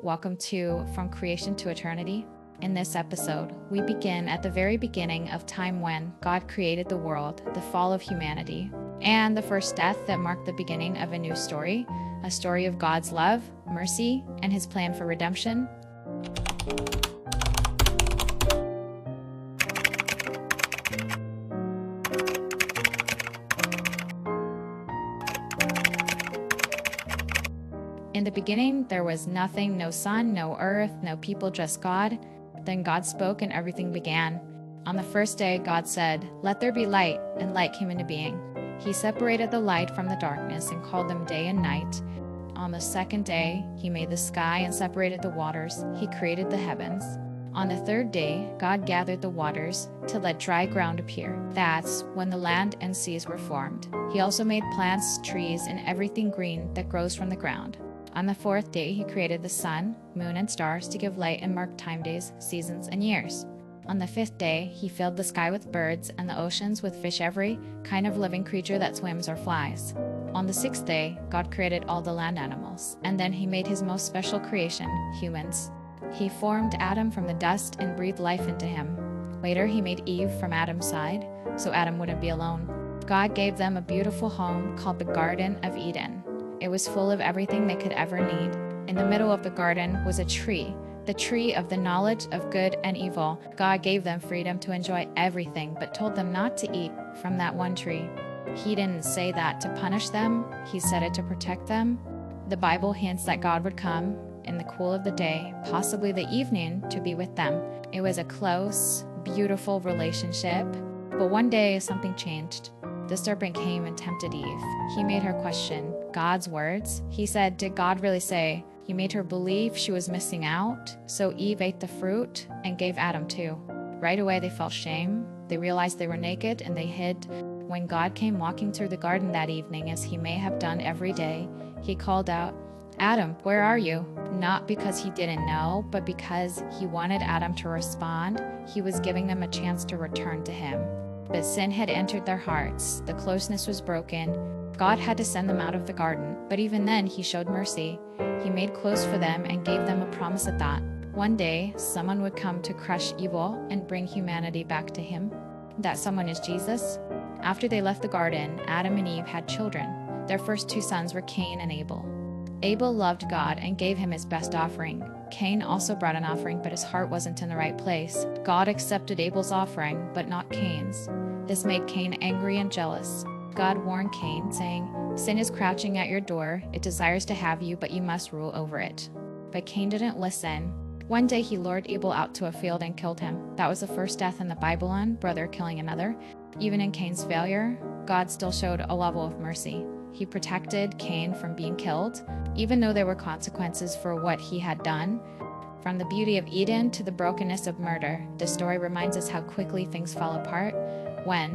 Welcome to From Creation to Eternity. In this episode, we begin at the very beginning of time when God created the world, the fall of humanity, and the first death that marked the beginning of a new story, a story of God's love, mercy, and his plan for redemption. In the beginning, there was nothing, no sun, no earth, no people, just God. Then God spoke and everything began. On the first day, God said, "Let there be light," and light came into being. He separated the light from the darkness and called them day and night. On the second day, he made the sky and separated the waters. He created the heavens. On the third day, God gathered the waters to let dry ground appear. That's when the land and seas were formed. He also made plants, trees, and everything green that grows from the ground. On the fourth day, he created the sun, moon, and stars to give light and mark time days, seasons, and years. On the fifth day, he filled the sky with birds and the oceans with fish, every kind of living creature that swims or flies. On the sixth day, God created all the land animals, and then he made his most special creation, humans. He formed Adam from the dust and breathed life into him. Later, he made Eve from Adam's side, so Adam wouldn't be alone. God gave them a beautiful home called the Garden of Eden. It was full of everything they could ever need. In the middle of the garden was a tree, the tree of the knowledge of good and evil. God gave them freedom to enjoy everything, but told them not to eat from that one tree. He didn't say that to punish them, he said it to protect them. The Bible hints that God would come in the cool of the day, possibly the evening, to be with them. It was a close, beautiful relationship, but one day something changed. The serpent came and tempted Eve. He made her question God's words. He said, "Did God really say?" He made her believe she was missing out. So Eve ate the fruit and gave Adam too. Right away they felt shame. They realized they were naked and they hid. When God came walking through the garden that evening, as he may have done every day, he called out, "Adam, where are you?" Not because he didn't know, but because he wanted Adam to respond. He was giving them a chance to return to him. But sin had entered their hearts. The closeness was broken. God had to send them out of the garden. But even then, he showed mercy. He made clothes for them and gave them a promise at that. One day, someone would come to crush evil and bring humanity back to him. That someone is Jesus. After they left the garden, Adam and Eve had children. Their first two sons were Cain and Abel. Abel loved God and gave him his best offering. Cain also brought an offering, but his heart wasn't in the right place. God accepted Abel's offering, but not Cain's. This made Cain angry and jealous. God warned Cain, saying, "Sin is crouching at your door. It desires to have you, but you must rule over it." But Cain didn't listen. One day he lured Abel out to a field and killed him. That was the first death in the Bible, one brother killing another. Even in Cain's failure, God still showed a level of mercy. He protected Cain from being killed, even though there were consequences for what he had done. From the beauty of Eden to the brokenness of murder, the story reminds us how quickly things fall apart when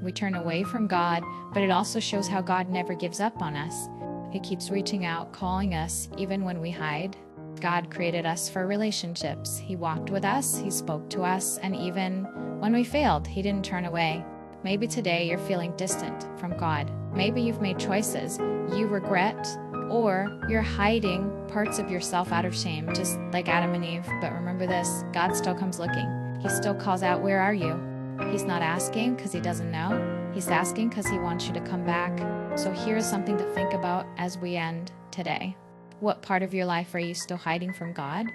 we turn away from God, but it also shows how God never gives up on us. He keeps reaching out, calling us, even when we hide. God created us for relationships. He walked with us, he spoke to us, and even when we failed, he didn't turn away. Maybe today you're feeling distant from God. Maybe you've made choices you regret, or you're hiding parts of yourself out of shame, just like Adam and Eve. But remember this, God still comes looking. He still calls out, "Where are you?" He's not asking because he doesn't know. He's asking because he wants you to come back. So here's something to think about as we end today. What part of your life are you still hiding from God?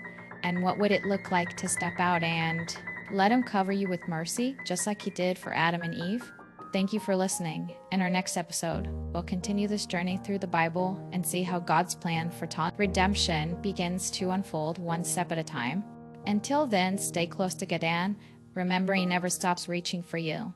And what would it look like to step out and let him cover you with mercy, just like he did for Adam and Eve? Thank you for listening. In our next episode, we'll continue this journey through the Bible and see how God's plan for redemption begins to unfold one step at a time. Until then, stay close to God, remember he never stops reaching for you.